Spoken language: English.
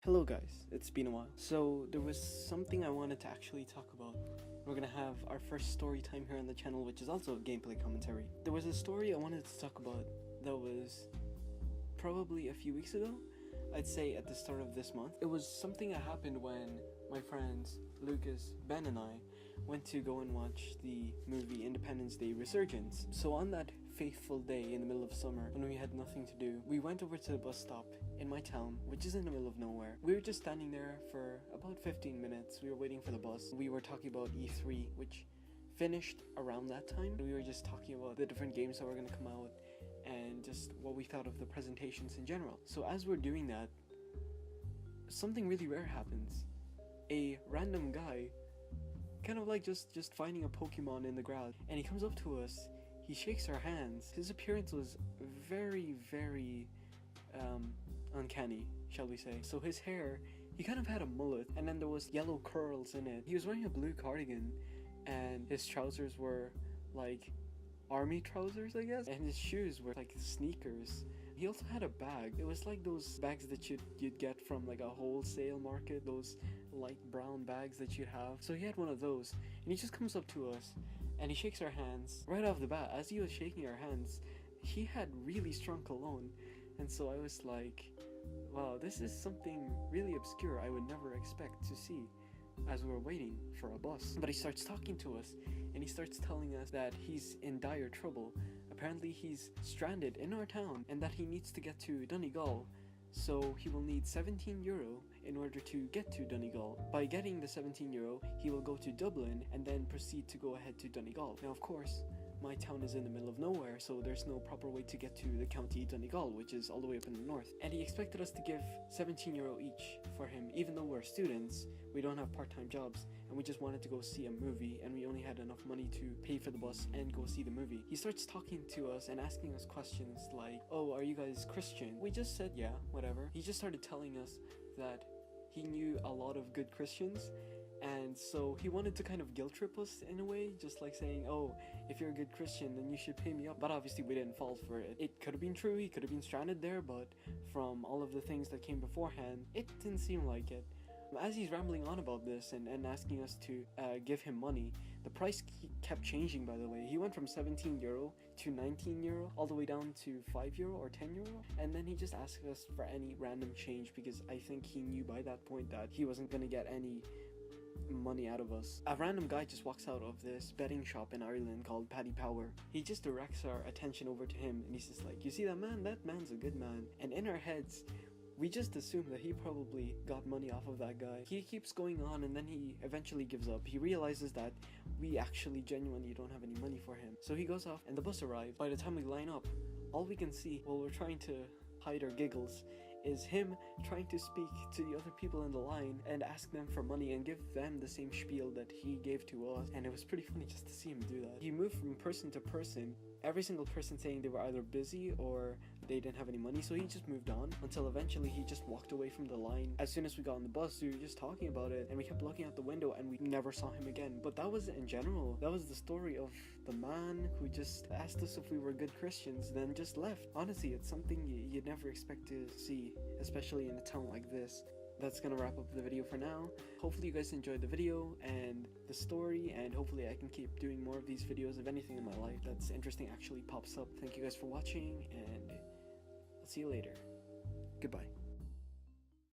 Hello guys, it's been a while. So there was something I wanted to actually talk about. We're gonna have our first story time here on the channel, which is also a gameplay commentary. There was a story I wanted to talk about that was probably a few weeks ago. I'd say at the start of this month. It was something that happened when my friends Lucas, Ben and I went to go and watch the movie Independence Day Resurgence. So on that faithful day in the middle of summer when we had nothing to do, we went over to the bus stop in my town, which is in the middle of nowhere. We were just standing there for about 15 minutes. We were waiting for the bus. We were talking about E3, which finished around that time. We were just talking about the different games that were going to come out and just what we thought of the presentations in general. So as we're doing that, something really rare happens. A random guy, kind of like just finding a Pokemon in the grass, and he comes up to us, he shakes our hands. His appearance was very uncanny, shall we say. So his hair, he kind of had a mullet, and then there was yellow curls in it. He was wearing a blue cardigan, and his trousers were like army trousers, I guess, and his shoes were like sneakers. He also had a bag. It was like those bags that you'd get from like a wholesale market, those light brown bags that you'd have. So he had one of those, and he just comes up to us and he shakes our hands. Right off the bat, as he was shaking our hands, he had really strong cologne, and so I was like, wow, this is something really obscure I would never expect to see as we were waiting for a bus. But he starts talking to us, and he starts telling us that he's in dire trouble. Apparently he's stranded in our town and that he needs to get to Donegal, so he will need 17 euro in order to get to Donegal. By getting the 17 euro, he will go to Dublin and then proceed to go ahead to Donegal. Now of course, my town is in the middle of nowhere, so there's no proper way to get to the county Donegal, which is all the way up in the north. And he expected us to give 17 euro each for him, even though we're students, we don't have part-time jobs, and we just wanted to go see a movie, and we only had enough money to pay for the bus and go see the movie. He starts talking to us and asking us questions like, oh, are you guys Christian? We just said, yeah, whatever. He just started telling us that he knew a lot of good Christians, and so he wanted to kind of guilt trip us in a way, just like saying, oh, if you're a good Christian, then you should pay me up. But obviously we didn't fall for it. It could have been true, he could have been stranded there, but from all of the things that came beforehand, it didn't seem like it. As he's rambling on about this and asking us to give him money, the price kept changing, by the way. He went from 17 euro to 19 euro, all the way down to 5 euro or 10 euro, and then he just asked us for any random change because I think he knew by that point that he wasn't gonna get any money out of us. A random guy just walks out of this betting shop in Ireland called Paddy Power. He just directs our attention over to him, and he's just like, you see that man? That man's a good man. And in our heads, we just assume that he probably got money off of that guy. He keeps going on, and then he eventually gives up. He realizes that we actually genuinely don't have any money for him. So he goes off, and the bus arrives. By the time we line up, all we can see while we're trying to hide our giggles is him trying to speak to the other people in the line and ask them for money and give them the same spiel that he gave to us. And it was pretty funny just to see him do that. He moved from person to person, every single person saying they were either busy or they didn't have any money, so he just moved on until eventually he just walked away from the line. As soon as we got on the bus, we were just talking about it, and we kept looking out the window and we never saw him again. But that was in general. That was the story of the man who just asked us if we were good Christians, then just left. Honestly, it's something you'd never expect to see, especially in a town like this. That's gonna wrap up the video for now. Hopefully you guys enjoyed the video and the story, and hopefully I can keep doing more of these videos if anything in my life that's interesting actually pops up. Thank you guys for watching, and I'll see you later. Goodbye.